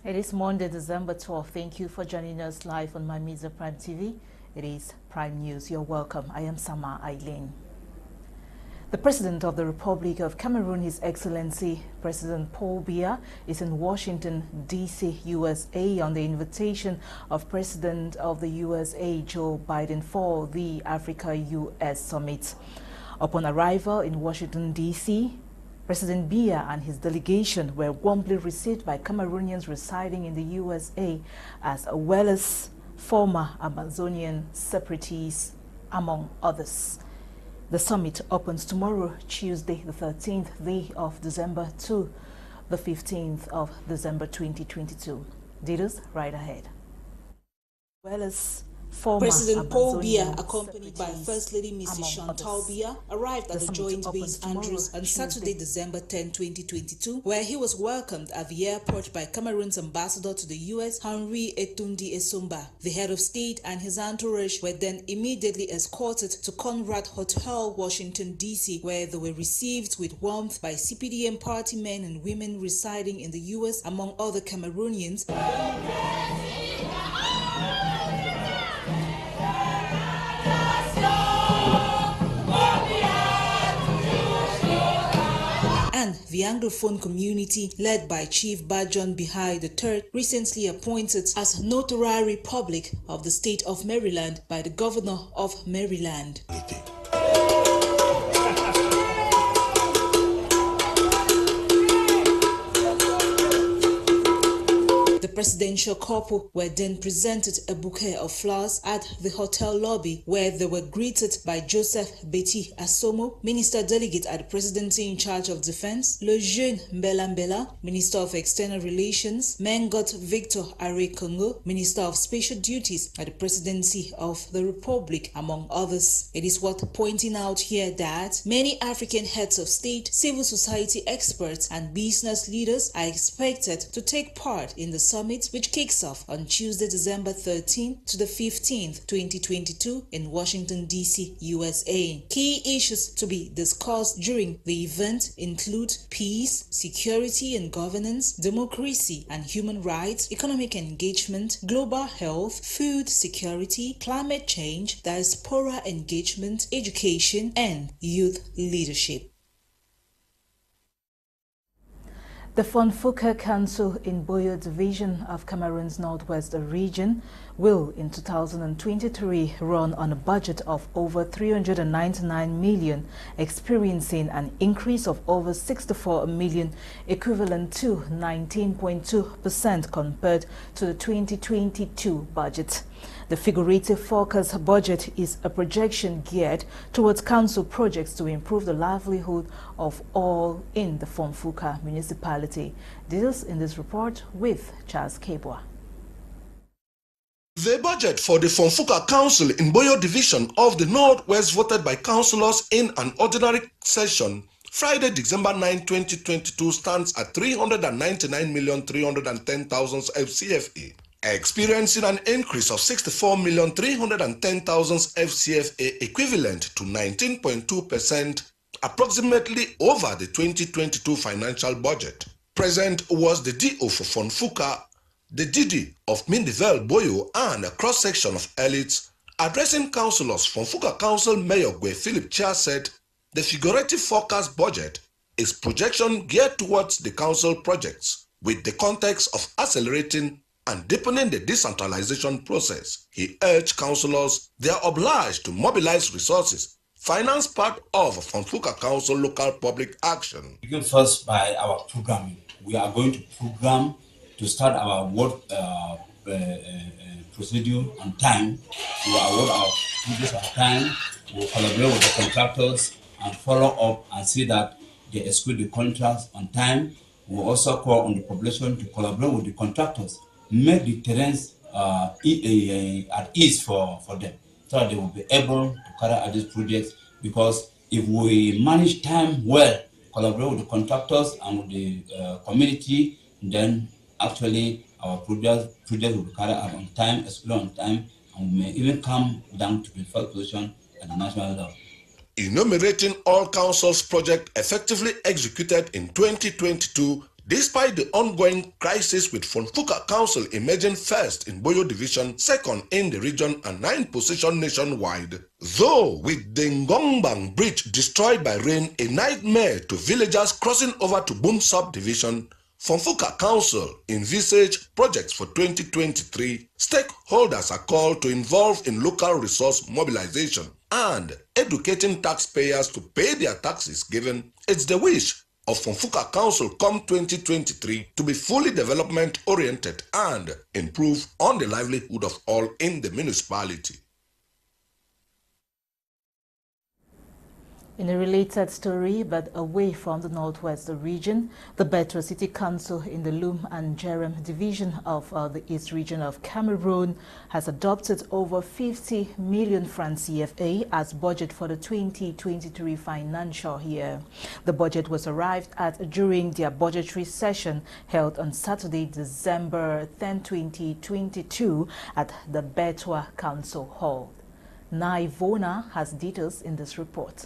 It is Monday, December 12th. Thank you for joining us live on My Media Prime TV. It is Prime News. You're welcome. I am Sama Eileen. The President of the Republic of Cameroon, His Excellency President Paul Biya, is in Washington, D.C., USA on the invitation of President of the USA, Joe Biden, for the Africa-US Summit. Upon arrival in Washington, D.C., President Biya and his delegation were warmly received by Cameroonians residing in the USA, as well as former Amazonian separatists, among others. The summit opens tomorrow, Tuesday, the 13th day of December to the 15th of December 2022. Details right ahead. Well as President Paul Biya, accompanied by First Lady Mrs. Chantal Biya, arrived at the Joint Base Andrews on Saturday, December 10, 2022, where he was welcomed at the airport by Cameroon's ambassador to the U.S., Henry Etundi Esumba. The head of state and his entourage were then immediately escorted to Conrad Hotel, Washington, D.C., where they were received with warmth by CPDM party men and women residing in the U.S., among other Cameroonians. And the Anglophone community, led by Chief Bajon Bihai III, recently appointed as Notary Public of the state of Maryland by the Governor of Maryland. The presidential couple were then presented a bouquet of flowers at the hotel lobby, where they were greeted by Joseph Betty Asomo, Minister Delegate at the Presidency in charge of Defense, Le Jeune Mbela Mbela, Minister of External Relations, Mengot Victor Are Congo, Minister of Special Duties at the Presidency of the Republic, among others. It is worth pointing out here that many African heads of state, civil society experts, and business leaders are expected to take part in the summit, which kicks off on Tuesday, December 13th to the 15th, 2022 in Washington, D.C., USA. Key issues to be discussed during the event include peace, security and governance, democracy and human rights, economic engagement, global health, food security, climate change, diaspora engagement, education, and youth leadership. The Fonfuka Council in Boyo Division of Cameroon's Northwest region will in 2023 run on a budget of over 399 million, experiencing an increase of over 64 million, equivalent to 19.2% compared to the 2022 budget. The figurative forecast budget is a projection geared towards council projects to improve the livelihood of all in the Fonfuka municipality. Details in this report with Charles Kebwa. The budget for the Fonfuka Council in Boyo Division of the Northwest, voted by councillors in an ordinary session Friday, December 9, 2022, stands at 399,310,000 FCFA, experiencing an increase of 64,310,000 FCFA, equivalent to 19.2%, approximately over the 2022 financial budget. Present was the DO for Fonfuka, the DD of Mindivel Boyo, and a cross-section of elites. Addressing councillors, Fonfuka Council Mayor Gwe Philip Chia said the figurative forecast budget is projection geared towards the council projects with the context of accelerating and deepening the decentralization process. He urged councillors they are obliged to mobilize resources, finance part of Fonfuka Council local public action. Begin first by our programming. We are going to program to start our work procedure on time. We will award our projects on time. We will collaborate with the contractors and follow up and see that they execute the contracts on time. We will also call on the population to collaborate with the contractors, make the terrains at ease for them, so that they will be able to carry out these projects. Because if we manage time well, collaborate with the contractors and with the community, then actually our project will be carried out on time, executed on time, and we may even come down to the first position at the national level. Enumerating all council's projects effectively executed in 2022, Despite the ongoing crisis with Fonfuka Council emerging first in Boyo Division, second in the region and 9th position nationwide. Though with the Ngongbang Bridge destroyed by rain a nightmare to villagers crossing over to Boom Subdivision, Fonfuka Council envisage projects for 2023. Stakeholders are called to involve in local resource mobilization and educating taxpayers to pay their taxes given. It's the wish of Fonfuka Council come 2023 to be fully development oriented and improve on the livelihood of all in the municipality. In a related story, but away from the Northwest region, the Betua City Council in the Lum and Jerem division of the East region of Cameroon has adopted over 50 million francs CFA as budget for the 2023 financial year. The budget was arrived at during their budgetary session held on Saturday, December 10, 2022 at the Betua Council Hall. Ewane has details in this report.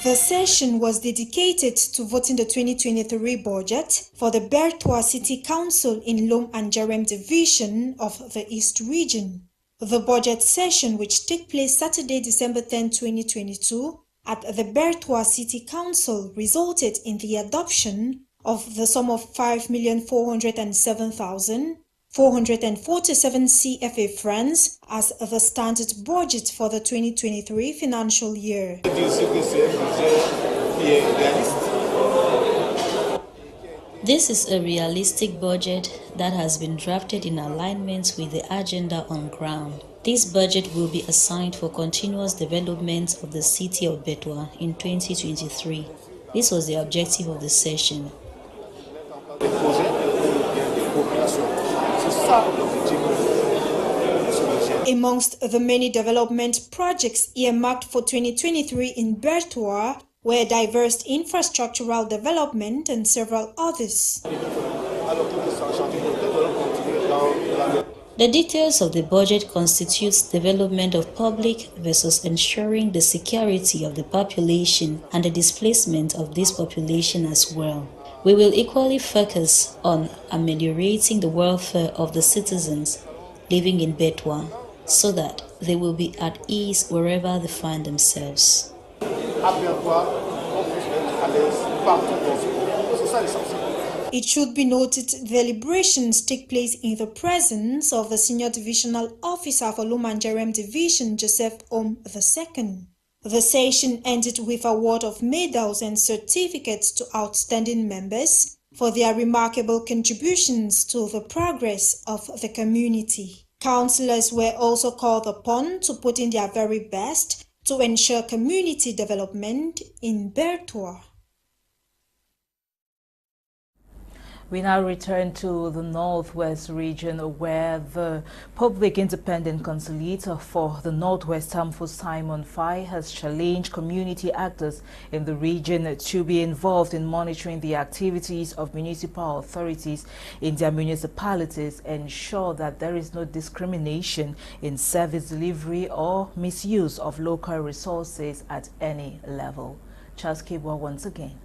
The session was dedicated to voting the 2023 budget for the Betua City Council in Lom and Jerem division of the East region. The budget session, which took place Saturday, December 10, 2022, at the Betua City Council, resulted in the adoption of the sum of 5,407,447 CFA francs as the standard budget for the 2023 financial year. This is a realistic budget that has been drafted in alignment with the agenda on ground. This budget will be assigned for continuous development of the city of Betua in 2023. This was the objective of the session. Amongst the many development projects earmarked for 2023 in Betua were diverse infrastructural development and several others. The details of the budget constitutes development of public versus ensuring the security of the population and the displacement of this population as well. We will equally focus on ameliorating the welfare of the citizens living in Betua so that they will be at ease wherever they find themselves. It should be noted deliberations take place in the presence of the Senior Divisional Officer for Lom and Jerem Division, Joseph II. The session ended with award of medals and certificates to outstanding members for their remarkable contributions to the progress of the community. Councillors were also called upon to put in their very best to ensure community development in Betua. We now return to the Northwest region where the Public Independent Conciliator for the Northwest, Tamfo Simon Fai, has challenged community actors in the region to be involved in monitoring the activities of municipal authorities in their municipalities and ensure that there is no discrimination in service delivery or misuse of local resources at any level. Charles Kibwa once again.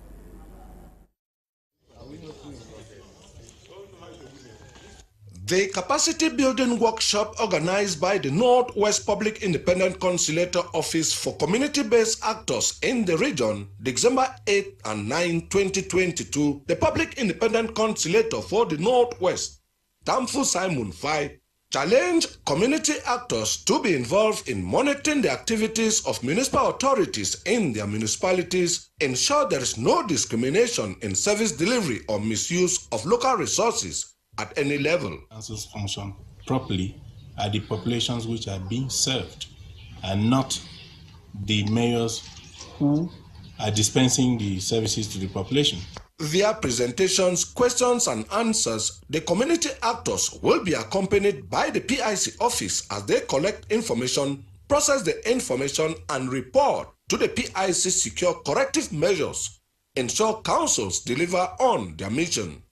The capacity building workshop organized by the Northwest Public Independent Conciliator Office for community-based actors in the region, December 8 and 9, 2022, the Public Independent Conciliator for the Northwest, Tamfo Simon Fai, challenged community actors to be involved in monitoring the activities of municipal authorities in their municipalities, ensure there is no discrimination in service delivery or misuse of local resources at any level. Councils function properly are the populations which are being served and not the mayors who are dispensing the services to the population. Via presentations, questions and answers, the community actors will be accompanied by the PIC office as they collect information, process the information and report to the PIC secure corrective measures, ensure councils deliver on their mission.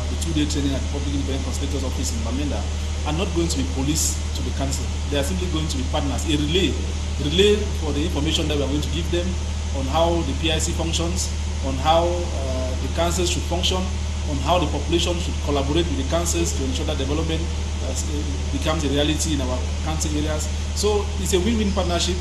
The 2-day training at the Public Independent Conciliator's Office in Bamenda are not going to be police to the council. They are simply going to be partners, a relay for the information that we are going to give them on how the PIC functions, on how the councils should function, on how the population should collaborate with the councils to ensure that development becomes a reality in our council areas. So it's a win-win partnership,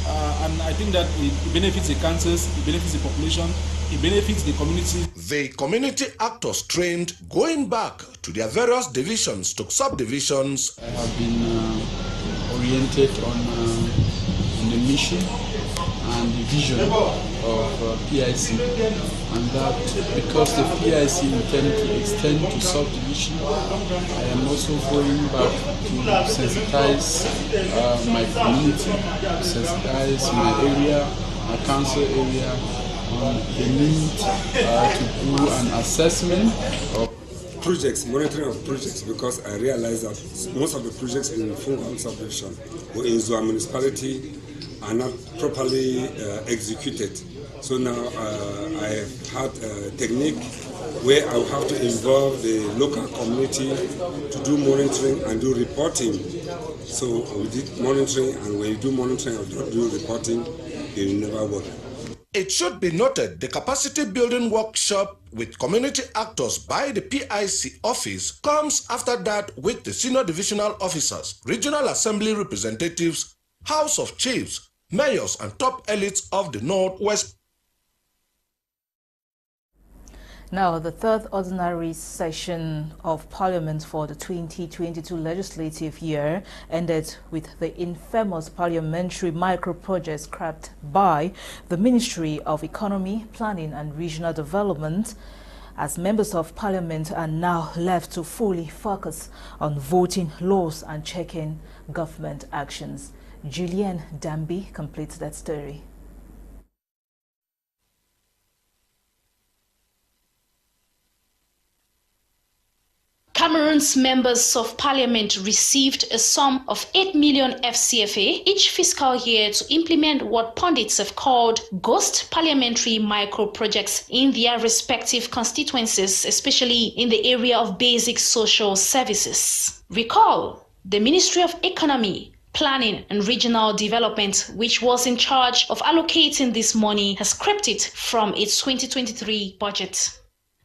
and I think that it benefits the councils, it benefits the population, it benefits the community. The community actors trained going back to their various divisions to subdivisions. I have been oriented on the mission and the vision of PIC, and that because the PIC intend to extend to subdivision, I am also going back to sensitize my community, sensitize my area, my council area, on the need to do an assessment of projects, monitoring of projects, because I realized that most of the projects in Fungal subdivision or in Zua municipality are not properly executed. So now I have had a technique where I will have to involve the local community to do monitoring and do reporting. So we did monitoring, and when you do monitoring and do reporting, it will never work. It should be noted the capacity building workshop with community actors by the PIC office comes after that with the senior divisional officers, regional assembly representatives, House of Chiefs, mayors and top elites of the Northwest. Now, the third ordinary session of Parliament for the 2022 legislative year ended with the infamous parliamentary micro-projects scrapped by the Ministry of Economy, Planning and Regional Development, as members of Parliament are now left to fully focus on voting laws and checking government actions. Julian Dambi completes that story. Cameroon's members of parliament received a sum of 8 million FCFA each fiscal year to implement what pundits have called ghost parliamentary micro-projects in their respective constituencies, especially in the area of basic social services. Recall, the Ministry of Economy, Planning and Regional Development, which was in charge of allocating this money, has scrapped it from its 2023 budget.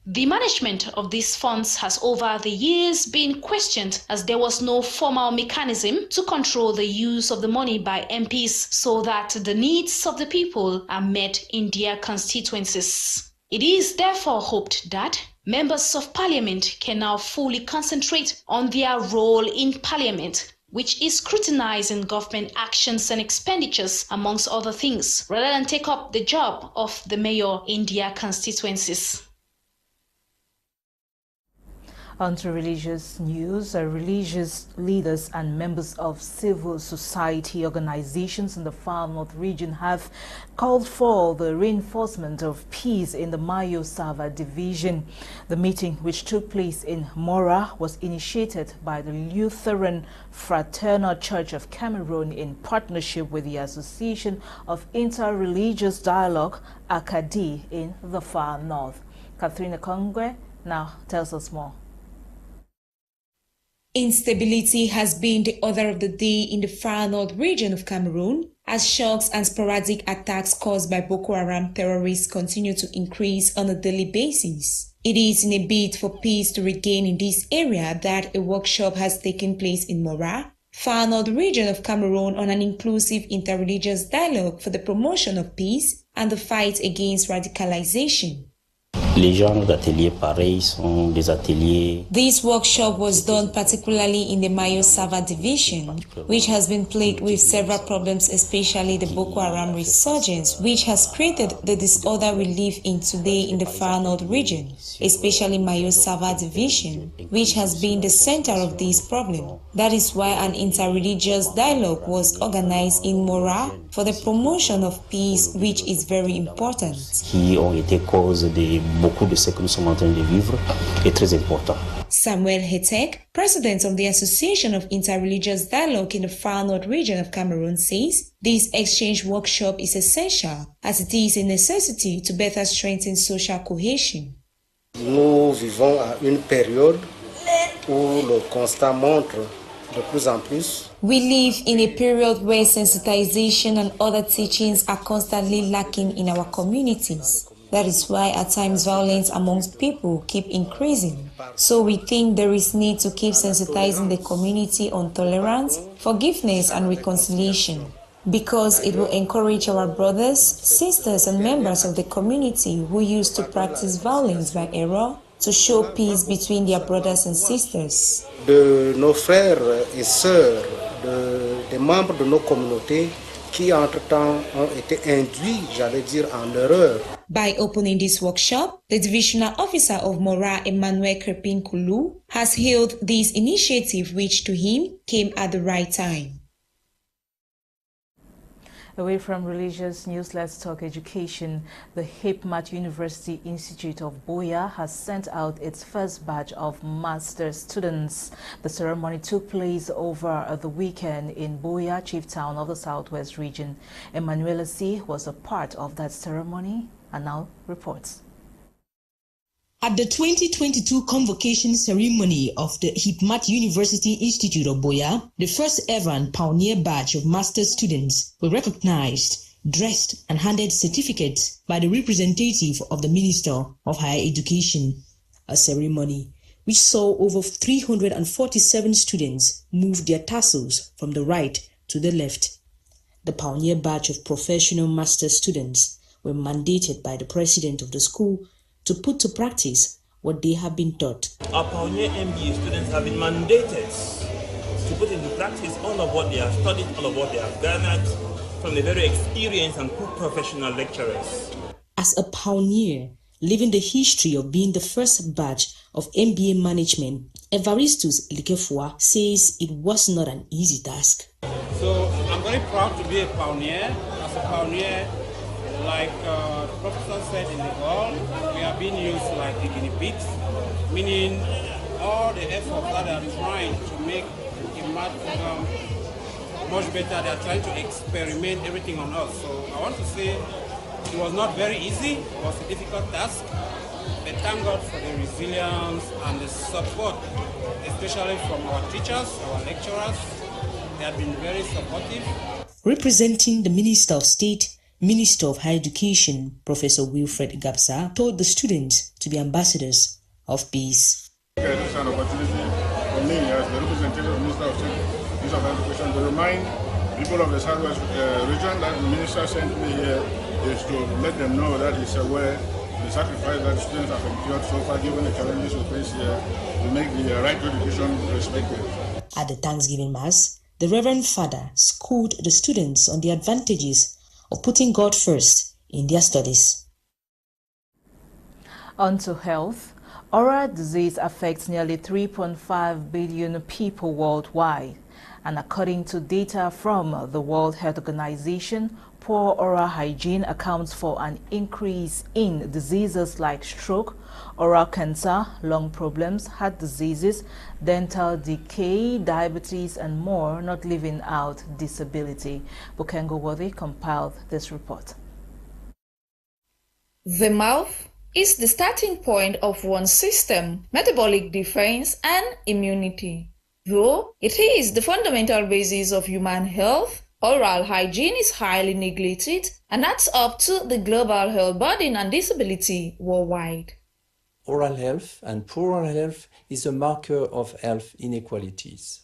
The management of these funds has over the years been questioned, as there was no formal mechanism to control the use of the money by MPs so that the needs of the people are met in their constituencies. It is therefore hoped that members of parliament can now fully concentrate on their role in parliament, which is scrutinizing government actions and expenditures, amongst other things, rather than take up the job of the mayor in their constituencies. On to religious news. Religious leaders and members of civil society organizations in the Far North region have called for the reinforcement of peace in the Mayo Sava division. The meeting, which took place in Mora, was initiated by the Lutheran Fraternal Church of Cameroon in partnership with the Association of Inter-Religious Dialogue, ACADI, in the Far North. Katharina Kongwe now tells us more. Instability has been the order of the day in the Far North region of Cameroon, as shocks and sporadic attacks caused by Boko Haram terrorists continue to increase on a daily basis. It is in a bid for peace to regain in this area that a workshop has taken place in Mora, Far North region of Cameroon, on an inclusive interreligious dialogue for the promotion of peace and the fight against radicalization. Les genres d'ateliers pareils sont des ateliers. This workshop was done particularly in the Mayo Sava division, which has been plagued with several problems, especially the Boko Haram resurgence, which has created the disorder we live in today in the Far North region, especially Mayo Sava division, which has been the center of this problem. That is why an interreligious dialogue was organized in Mora for the promotion of peace, which is very important. Qui ont été cause de beaucoup de ce que nous sommes en train de vivre est très important. Samuel Hetek, president of the Association of Interreligious Dialogue in the Far North region of Cameroon, says this exchange workshop is essential, as it is a necessity to better strengthen social cohesion. Nous vivons à une période où le constat montre We live in a period where sensitization and other teachings are constantly lacking in our communities. That is why at times violence amongst people keep increasing. So we think there is need to keep sensitizing the community on tolerance, forgiveness and reconciliation, because it will encourage our brothers, sisters and members of the community who used to practice violence by error to show peace between their brothers and sisters. De nos frères et sœurs, des membres de nos communautés qui entre-temps ont été induits, j'allais dire, en erreur. By opening this workshop, the Divisional Officer of Mora, Emmanuel Krepin Kulu, has hailed this initiative which to him came at the right time. Away from religious news, let's talk education. The Hipmat University Institute of Boya has sent out its first batch of master's students. The ceremony took place over the weekend in Boya, chief town of the Southwest region. Emanuela C. was a part of that ceremony and now reports. At the 2022 convocation ceremony of the Hipmat University Institute of Boya, the first ever and pioneer batch of master's students were recognized, dressed and handed certificates by the representative of the Minister of Higher Education. A ceremony which saw over 347 students move their tassels from the right to the left. The pioneer batch of professional master's students were mandated by the president of the school to put to practice what they have been taught. Our pioneer MBA students have been mandated to put into practice all of what they have studied, all of what they have garnered from the very experienced and professional lecturers. As a pioneer, living the history of being the first batch of MBA management, Evaristus Likefua says it was not an easy task. So I'm very proud to be a pioneer. As a pioneer, like the professor said in the hall, we are being used like the guinea pigs, meaning all the efforts that they are trying to make Hipmat much better, they are trying to experiment everything on us. So I want to say it was not very easy, it was a difficult task, but thank God for the resilience and the support, especially from our teachers, our lecturers. They have been very supportive. Representing the Minister of State, Minister of Higher Education, Professor Wilfred Gabsa, told the students to be ambassadors of peace. This is an opportunity for me as the representative of the Minister of State, Minister of Education, to remind people of the Southwest region that the Minister sent me here is to let them know that he's aware of the sacrifice that students have endured so far, given the challenges we face here, to make the right to education respected. At the Thanksgiving Mass, the Reverend Father schooled the students on the advantages of putting God first in their studies. On to health. Oral disease affects nearly 3.5 billion people worldwide. And according to data from the World Health Organization, poor oral hygiene accounts for an increase in diseases like stroke, oral cancer, lung problems, heart diseases, dental decay, diabetes, and more, not leaving out disability. Bukengo Worthy compiled this report. The mouth is the starting point of one's system, metabolic defense, and immunity. Though it is the fundamental basis of human health, oral hygiene is highly neglected and adds up to the global health burden and disability worldwide. Oral health and poor oral health is a marker of health inequalities.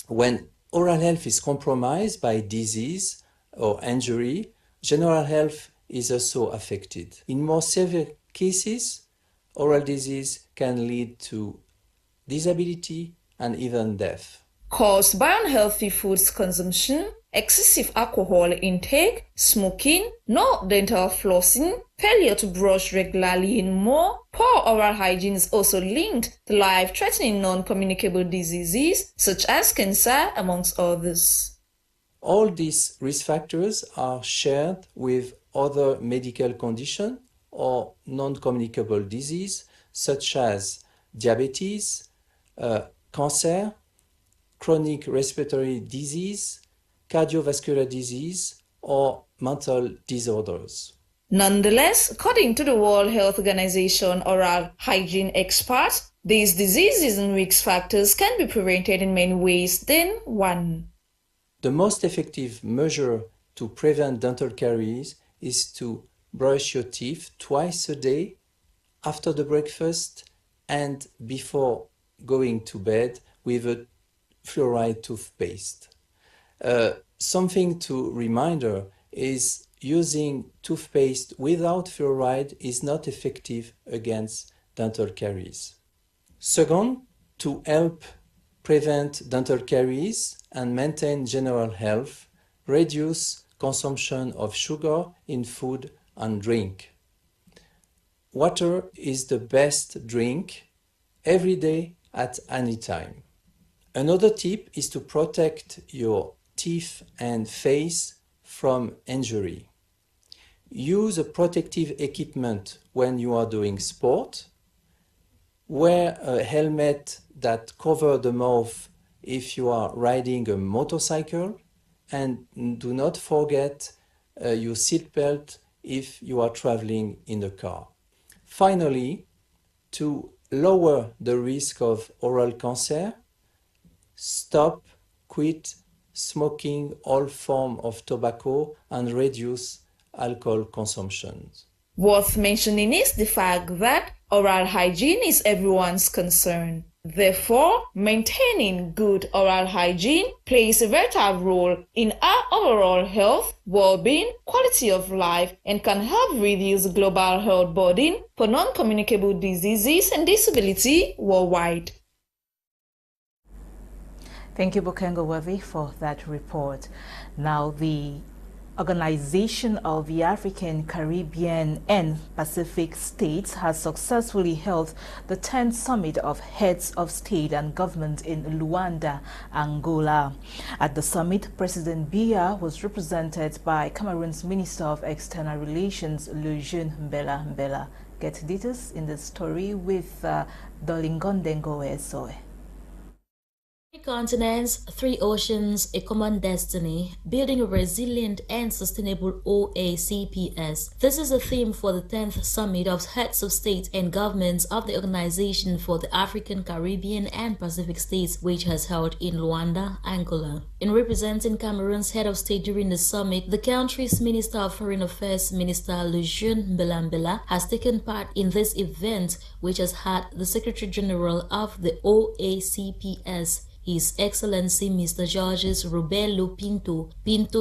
When oral health is compromised by disease or injury, general health is also affected. In more severe cases, oral disease can lead to disability and even death. Caused by unhealthy foods consumption, excessive alcohol intake, smoking, no dental flossing, failure to brush regularly and more, poor oral hygiene is also linked to life-threatening non-communicable diseases such as cancer, amongst others. All these risk factors are shared with other medical conditions or non-communicable disease such as diabetes, cancer, chronic respiratory disease, cardiovascular disease, or mental disorders. Nonetheless, according to the World Health Organization oral hygiene experts, These diseases and risk factors can be prevented in many ways. Then 1. The most effective measure to prevent dental caries is to brush your teeth twice a day, after the breakfast and before going to bed with a fluoride toothpaste. Something to reminder is using toothpaste without fluoride is not effective against dental caries. Second, to help prevent dental caries and maintain general health, reduce consumption of sugar in food and drink. Water is the best drink every day at any time. Another tip is to protect your teeth and face from injury. Use a protective equipment when you are doing sport. Wear a helmet that covers the mouth if you are riding a motorcycle, and do not forget your seatbelt if you are traveling in a car. Finally, to lower the risk of oral cancer, quit smoking all forms of tobacco and reduce alcohol consumption. Worth mentioning is the fact that oral hygiene is everyone's concern. Therefore, maintaining good oral hygiene plays a vital role in our overall health, well-being, quality of life, and can help reduce global health burden for non-communicable diseases and disability worldwide. Thank you, Bukengo Worthy, for that report. Now, the Organization of the African, Caribbean and Pacific States has successfully held the 10th Summit of Heads of State and Government in Luanda, Angola. At the summit, President Biya was represented by Cameroon's Minister of External Relations, Lejeune Mbela. Get details in the story with Nolinga. 3 continents, 3 oceans, a common destiny, building a resilient and sustainable OACPS. This is the theme for the 10th Summit of Heads of State and Governments of the Organization for the African, Caribbean and Pacific States, which has held in Luanda, Angola. In representing Cameroon's head of state during the summit, the country's Minister of Foreign Affairs, Minister Lejeune Mbela, has taken part in this event, which has had the Secretary General of the OACPS, His Excellency Mr. Georges Robelo Pinto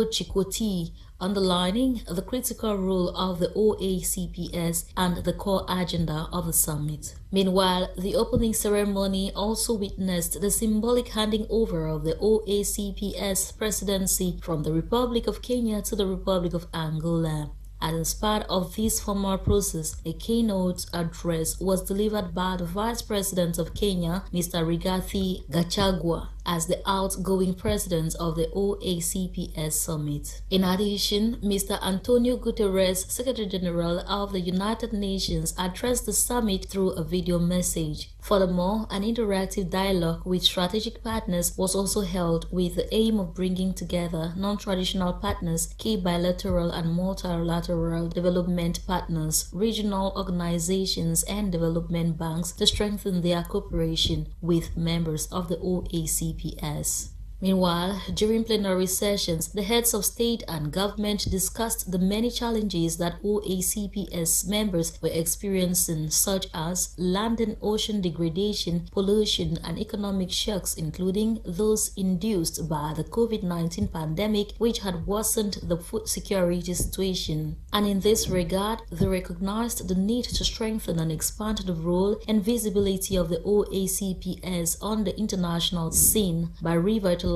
Chikoti, underlining the critical role of the OACPS and the core agenda of the summit. Meanwhile, the opening ceremony also witnessed the symbolic handing over of the OACPS presidency from the Republic of Kenya to the Republic of Angola. And as part of this formal process, a keynote address was delivered by the Vice President of Kenya, Mr. Rigathi Gachagua, as the outgoing president of the OACPS Summit. In addition, Mr. Antonio Guterres, Secretary General of the United Nations, addressed the summit through a video message. Furthermore, an interactive dialogue with strategic partners was also held with the aim of bringing together non-traditional partners, key bilateral and multilateral development partners, regional organizations, and development banks to strengthen their cooperation with members of the OACPS. Meanwhile, during plenary sessions, the heads of state and government discussed the many challenges that OACPS members were experiencing, such as land and ocean degradation, pollution, and economic shocks, including those induced by the COVID-19 pandemic, which had worsened the food security situation. And in this regard, they recognized the need to strengthen and expand the role and visibility of the OACPS on the international scene by revitalizing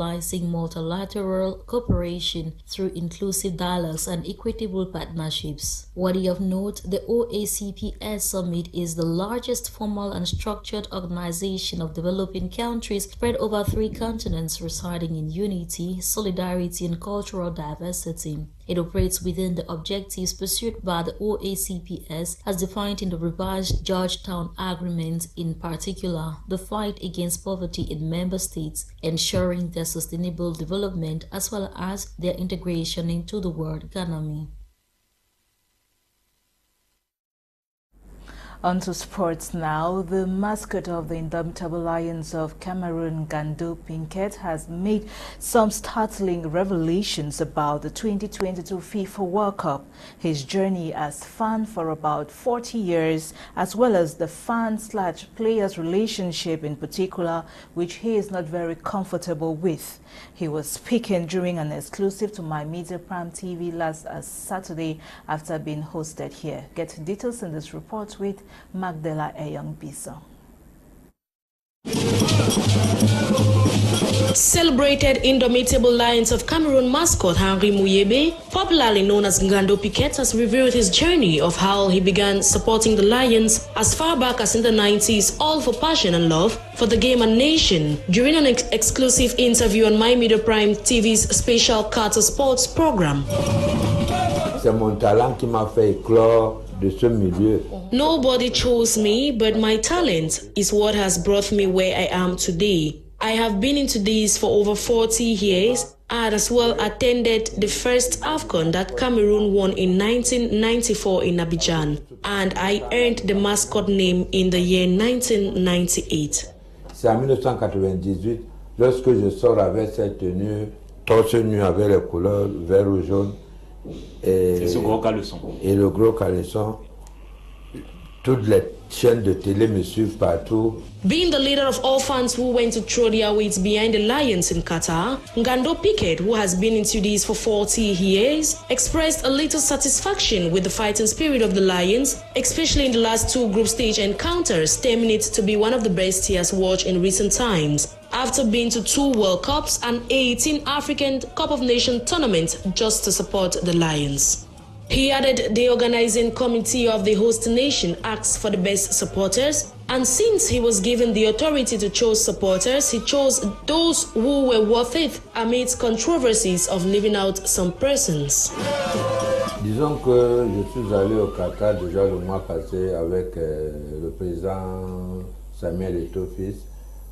multilateral cooperation through inclusive dialogues and equitable partnerships. Worthy of note, the OACPS Summit is the largest formal and structured organization of developing countries spread over 3 continents, residing in unity, solidarity, and cultural diversity. It operates within the objectives pursued by the OACPS as defined in the revised Georgetown Agreement, in particular, the fight against poverty in member states, ensuring their sustainable development as well as their integration into the world economy. On to sports now. The mascot of the indomitable Lions of Cameroon, Gando Pinkett, has made some startling revelations about the 2022 FIFA World Cup, his journey as fan for about 40 years, as well as the fan/players relationship in particular, which he is not very comfortable with. He was speaking during an exclusive to My Media Prime TV last Saturday after being hosted here. Get details in this report with Magdala Eyong-Bisa. Celebrated indomitable Lions of Cameroon mascot Henry Muyebe, popularly known as Gando Pinkett, has revealed his journey of how he began supporting the Lions as far back as in the 90s, all for passion and love for the game and nation. During an exclusive interview on My Media Prime TV's special Carter Sports program. C'est mon talent qui m'a fait éclore de ce milieu. Nobody chose me, but my talent is what has brought me where I am today. I have been into this for over 40 years. I had as well attended the first AFCON that Cameroon won in 1994 in Abidjan, and I earned the mascot name in the year 1998. C'est en 1998, lorsque je sors avec cette tenue, torse nu avec les couleurs vert ou jaune, et ce gros caleçon. Et le gros caleçon, toutes les chaînes de télé me suivent partout. Being the leader of all fans who went to throw their weight behind the Lions in Qatar, Gando Pinkett, who has been into this for 40 years, expressed a little satisfaction with the fighting spirit of the Lions, especially in the last two group stage encounters, terming it to be one of the best he has watched in recent times. After being to 2 World Cups and 18 African Cup of Nations tournaments just to support the Lions. He added the organizing committee of the host nation asked for the best supporters, and since he was given the authority to choose supporters, he chose those who were worth it amidst controversies of leaving out some persons. Disons que je suis allé au Qatar déjà le mois passé avec le président Samuel Eto'o-Fils.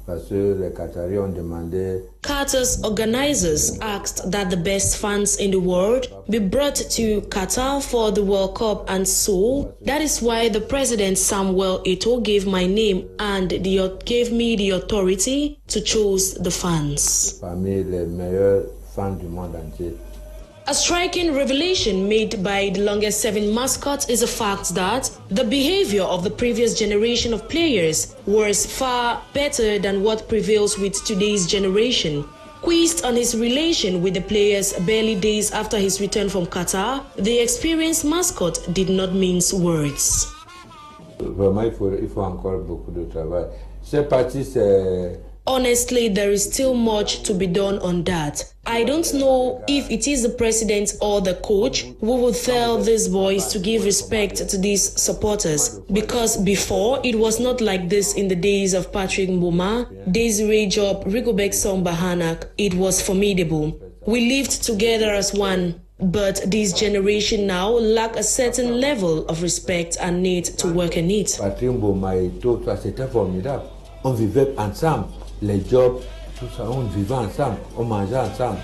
Parce que les Qataris ont demandé. Qatar's organizers asked that the best fans in the world be brought to Qatar for the World Cup, and so that is why the president Samuel Eto'o gave my name and gave me the authority to choose the fans. Parmi les meilleurs fans du monde entier. A striking revelation made by the longest-serving mascot is the fact that the behavior of the previous generation of players was far better than what prevails with today's generation. Quizzed on his relation with the players barely days after his return from Qatar, the experienced mascot did not mince words. Vraiment, il faut encore beaucoup de travail. C'est parti, c'est. Honestly, there is still much to be done on that. I don't know if it is the president or the coach who will tell these boys to give respect to these supporters, because before it was not like this in the days of Patrick Mboma, Desiree Job, Rigobert Song-Bahanak. It was formidable. We lived together as one. But this generation now lack a certain level of respect and need to work on it. Patrick Mboma et tout ça, c'était formidable. On vivait ensemble. Les jobs, tout ça, on vivait ensemble, on mangeait ensemble.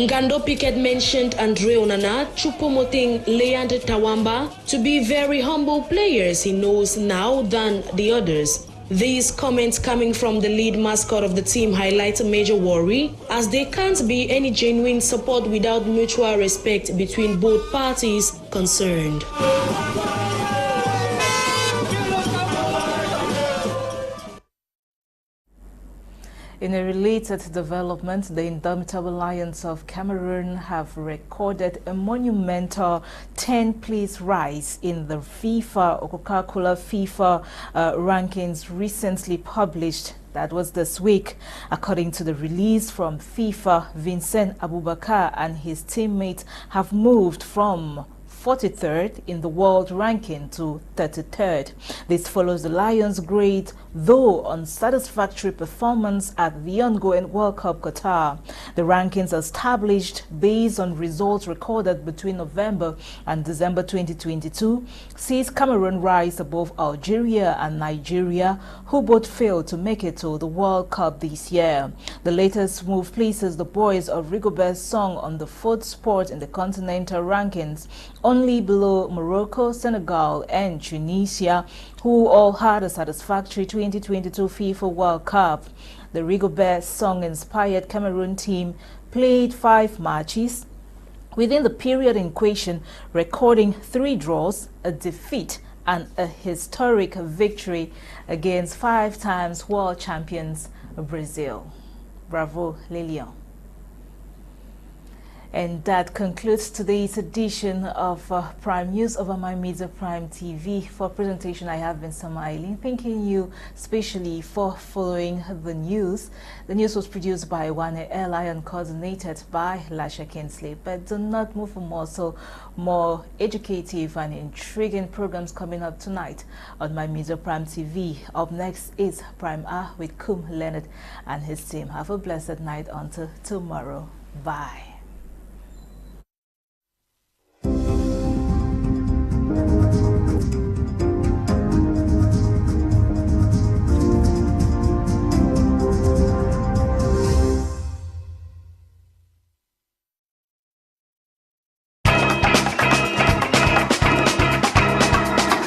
Gando Pinkett mentioned Andre Onana, Choupo-Moting, Leand Tawamba to be very humble players he knows now than the others. These comments coming from the lead mascot of the team highlight a major worry, as there can't be any genuine support without mutual respect between both parties concerned. In a related development, the indomitable Lions of Cameroon have recorded a monumental 10-place rise in the Coca-Cola FIFA rankings recently published. That was this week. According to the release from FIFA, Vincent Aboubakar and his teammates have moved from 43rd in the world ranking to 33rd. This follows the Lions' great, though unsatisfactory performance at the ongoing World Cup Qatar. The rankings are established based on results recorded between November and December 2022 sees Cameroon rise above Algeria and Nigeria, who both failed to make it to the World Cup this year. The latest move places the boys of Rigobert Song on the 4th spot in the continental rankings, only below Morocco, Senegal and Tunisia, who all had a satisfactory 2022 FIFA World Cup. The Rigobert song-inspired Cameroon team played 5 matches within the period in question, recording 3 draws, a defeat and a historic victory against 5 times world champions Brazil. Bravo, Lilian. And that concludes today's edition of Prime News over my Media Prime TV. For presentation, I have been Sama Eileen, thanking you specially for following the news. The news was produced by Ewane and coordinated by Lasha Kinsley. But do not move for more, so more educative and intriguing programs coming up tonight on my Media Prime TV. Up next is Prime Hour with Kum Leonard and his team. Have a blessed night until tomorrow. Bye.